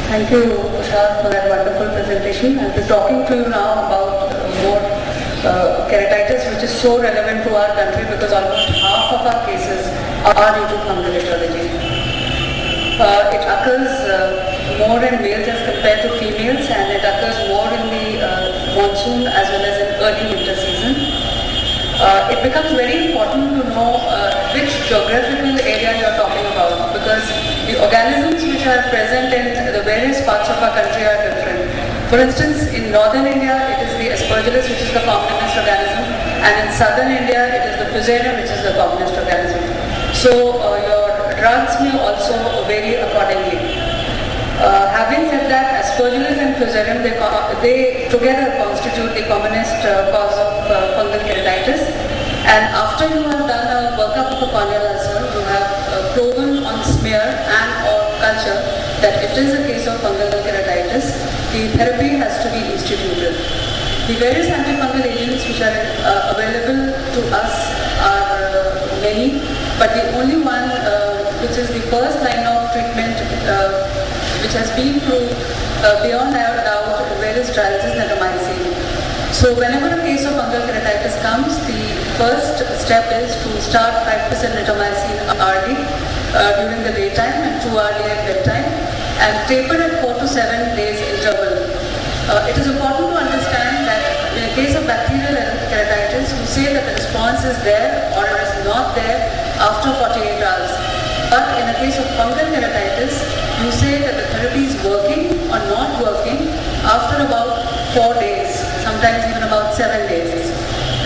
Thank you, Usha, for that wonderful presentation. I'll be talking to you now about more keratitis, which is so relevant to our country because almost half of our cases are due to fungal etiology. It occurs more in males as compared to females, and it occurs more in the monsoon as well as in early winter season. It becomes very important to know which geographical area you are talking about, because the organisms which are present in the various parts of our country are different. For instance, in northern India, it is the Aspergillus, which is the commonest organism, and in southern India, it is the Fusarium, which is the commonest organism. So your drugs may also vary accordingly. Having said that, Aspergillus and Fusarium, they together constitute the commonest cause of fungal keratitis. And after you have done a workup of a corneal ulcer, you have proven on smear and or culture that it is a case of fungal keratitis, the therapy has to be instituted. The various antifungal agents which are available to us are many, but the only one which is the first line of treatment which has been proved beyond doubt in various trials is natamycin. So whenever a case of fungal keratitis comes, the first step is to start 5% natamycin RD during the daytime and 2 RD at bedtime, and taper at 4 to 7 days interval. It is important to understand that in a case of bacterial keratitis, you say that the response is there or it is not there after 48 hours. But in a case of fungal keratitis, you say that the therapy is working or not working after about 4 days, sometimes even about 7 days.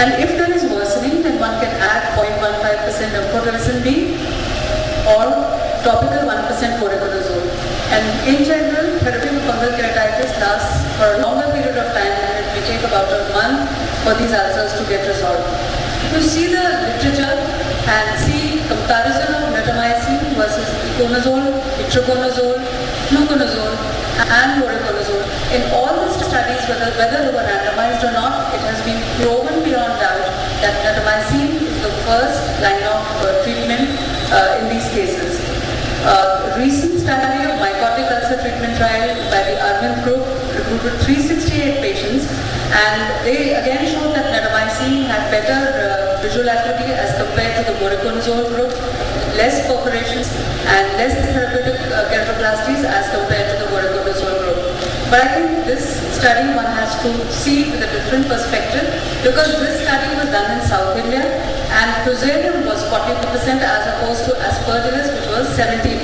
And if there is worsening, then one can add 0.15% of amphotericin B or topical 1% voriconazole. And in general, therapy for fungal keratitis lasts for a longer period of time, and it may take about a month for these ulcers to get resolved. If you see the literature and see comparison of natamycin versus iconazole, itraconazole, fluconazole, and voriconazole, in all the studies, whether they were randomized or not, it has been proven beyond doubt that natamycin is the first line of treatment in these cases. Recent study of mycotic ulcer treatment trial by the Arvind group recruited 368 patients, and they again showed that natamycin had better visual acuity as compared to the voriconazole group, less perforations and less therapeutic keratoplasties as compared to the voriconazole group. But I think this study one has to see with a different perspective, because this study was done in South India and Fusarium was 40% as opposed to Aspergillus, which was 17%.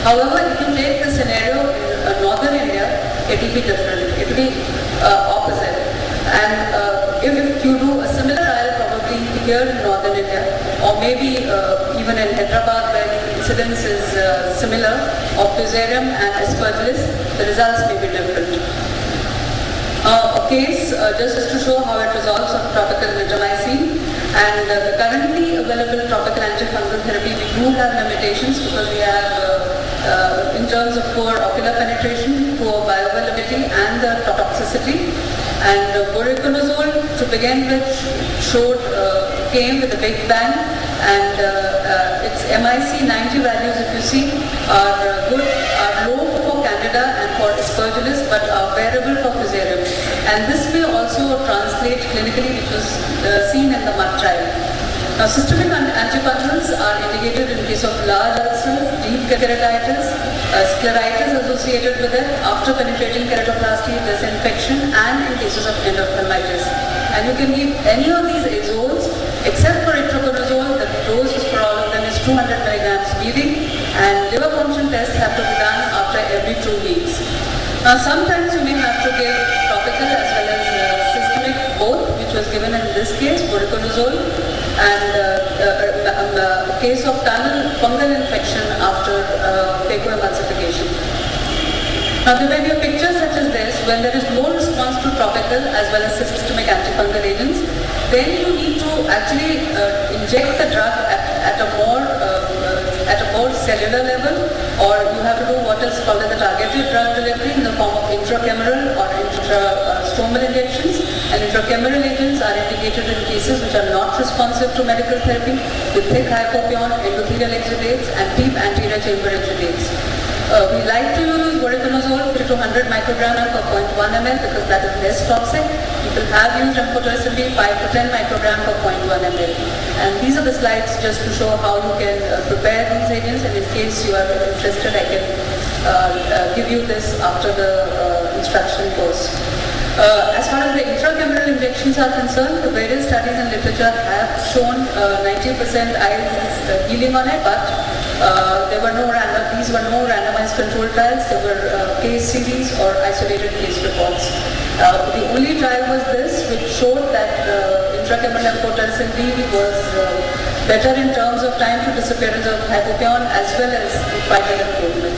However, if you take the scenario in northern India, it will be different. It will be opposite. And if you do a similar trial probably here in northern India, or maybe even in Hyderabad where the incidence is similar of Fusarium and Aspergillus, the results may be different. A case just to show how it resolves on topical natamycin, and the currently available topical antifungal therapy, we do have limitations because we have in terms of poor ocular penetration, poor bioavailability and the toxicity. And voriconazole to begin with came with a big bang, and its MIC 90 values, if you see, are good, are low for Candida and for Aspergillus, but are bearable for Fusarium. And this may also translate clinically, which was seen in the MUD trial. Now, systemic antifungals are indicated in case of large ulcers, deep keratitis, scleritis associated with it, after penetrating keratoplasty, there's infection, and in cases of endophthalmitis. And you can give any of these azoles, except for itraconazole. The dose for all of them is 200 milligrams BD, and liver function tests have to be done after every 2 weeks. Now, sometimes you may have to give topical as well as systemic both, which was given in this case, voriconazole, and a case of tunnel fungal infection after phacoemulsification. Now, there may be a picture such as this when there is no response to topical as well as systemic antifungal agents. Then you need to actually inject the drug at a more cellular level, or you have to do what is called as the targeted drug delivery in the form of intracameral or intrastromal injections. And intracameral agents are indicated in cases which are not responsive to medical therapy, with thick hypopion, endothelial exudates, and deep anterior chamber exudates. We like to use voriconazole to 100 microgram per 0.1 ml because that is less toxic. People have used amphotericin B 5 to 10 microgram per 0.1 ml. And these are the slides just to show how you can prepare these agents, and in case you are interested, I can give you this after the instruction course. As far as the intracameral injections are concerned, the various studies and literature have shown 90% IL healing on it, but these were no randomized control trials. They were case series or isolated case reports. The only trial was this, which showed that intracameral amphotericin B was better in terms of time to disappearance of hypopion as well as vital improvement.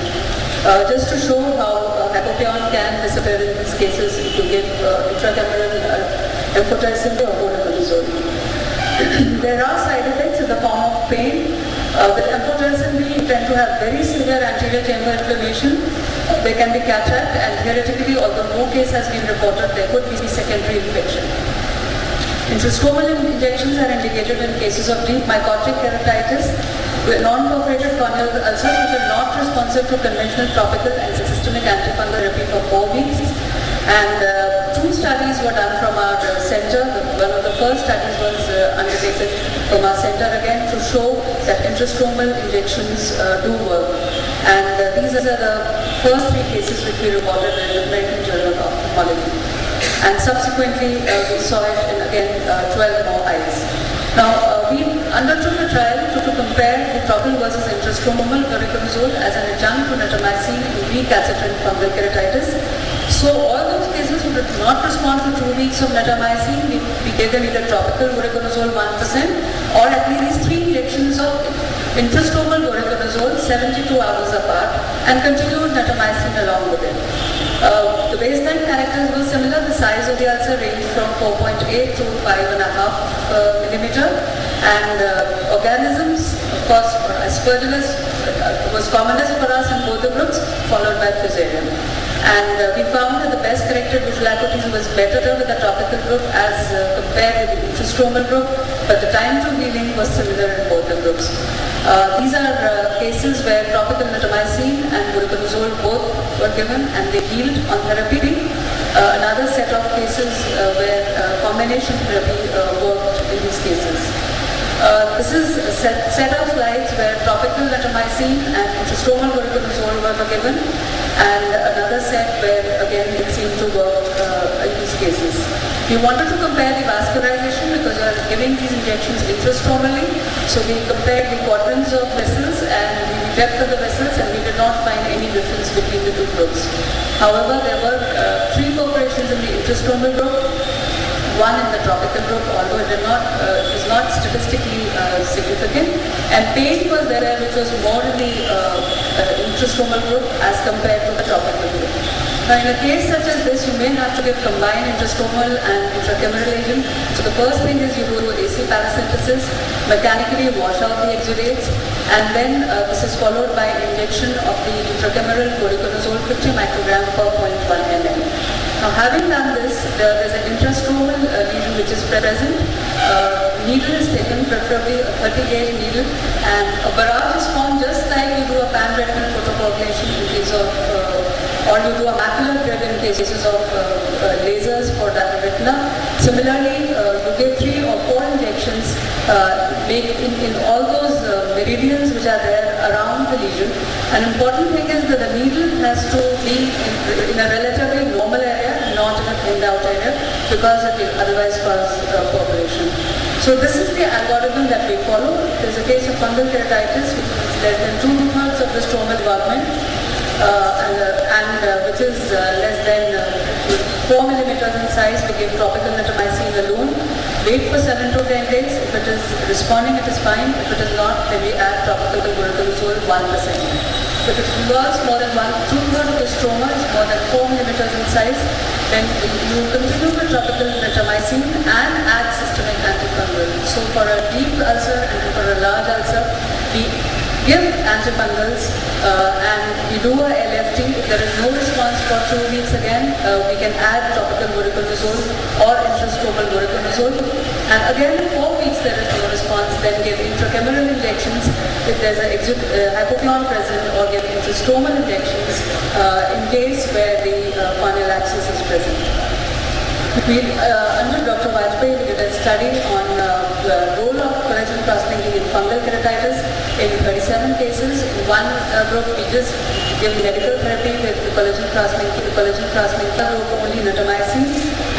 Just to show how hypopion can disappear in these cases if you give intracameral amphotericin B or voriconazole. There are side effects in the form of pain. With amphotericin B, you tend to have very severe anterior chamber inflammation. There can be cataract, and theoretically, although no case has been reported, there could be secondary infection. Intrastromal injections are indicated in cases of deep mycotic keratitis, with non-perforated corneal ulcers which are not responsive to conventional topical and systemic antifungal therapy for 4 weeks. And 2 studies were done from our center. One of the first studies was undertaken from our center again to show that intrastromal injections do work. And these are the first 3 cases which we reported in the American Journal of Ophthalmology. And subsequently, we saw it in again 12 more eyes. Now, we undertook a trial to compare the bupropion versus intrastromal voriconazole as an adjunct to natamycin in recalcitrant fungal keratitis. So, all those cases who did not respond to 2 weeks of natamycin, we gave them either topical voriconazole 1% or at least 3 injections of intrastromal voriconazole 72 hours apart and continued natamycin along with it. The baseline characters were similar. The size of the ulcer ranged from 4.8 to 5.5 millimeter, and organisms, of course, Aspergillus was commonest for us in both the groups, followed by Fusarium. And we found that the best corrected visual acuity was better with the topical group as compared with the intrastromal group, but the time to healing was similar in both the groups. These are cases where topical natamycin and voriconazole both were given and they healed on therapy. Another set of cases where combination therapy worked in these cases. This is a set of slides where topical natamycin and intrastromal voriconazole were given, and another set where again it seemed to work in these cases. We wanted to compare the vascularization because we are giving these injections intrastromally, so we compared the quadrants of vessels and the depth of the vessels, and we did not find any difference between the 2 groups. However, there were 3 perforations in the intrastromal group, 1 in the topical group, although it is not statistically significant, and pain was there which was more in the intrastromal group as compared to the topical group. Now, in a case such as this, you may have to give combined intrastromal and intracameral agent. So the first thing is you do AC parasynthesis, mechanically wash out the exudates, and then this is followed by injection of the intracameral voriconazole 50 microgram per 0.1 ml. Now, having done this, there is an intrastromal lesion which is present. Needle is taken, preferably a 30-gauge needle, and a barrage is formed just like you do a pan-retinal photocoagulation in case of, or you do a macular grid in cases of lasers for that retina. Similarly, you give 3 or 4 injections in all those meridians which are there around the lesion. An important thing is that the needle has to be in a relatively normal area, not in a thinned out area, because it will otherwise cause perforation. So this is the algorithm that we follow. There is a case of fungal keratitis which is less than 2/3 of the stromal involvement, which is less than 4 millimeters in size. We give topical natamycin alone. Wait for 7 to 10 days. If it is responding, it is fine. If it is not, then we add topical voriconazole 1%. If it involves more than 2/3 of the stroma, is more than 4 millimeters in size, then you continue with topical natamycin and add systemic antifungal. So for a deep ulcer and for a large ulcer, we give antifungals and we do a LFT. If there is no response to for 2 weeks again, we can add topical voriconazole or intrastromal voriconazole. And again, 4 weeks there is no response, then give intracameral injections if there's a hypochlon present, or give intrastromal injections in case where the corneal abscess is present. Under Dr. Vajpayee, we did a study on the role of collagen cross-linking in fungal keratitis in 37 cases. In one group, we just give medical therapy with the collagen cross-linking group only natamycin,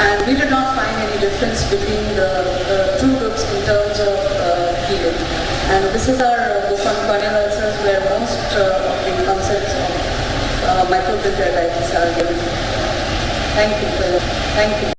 and we did not find any difference between the two groups in terms of healing. And this is our book on corneal ulcers, where most of the concepts of microbial keratitis are given. Thank you.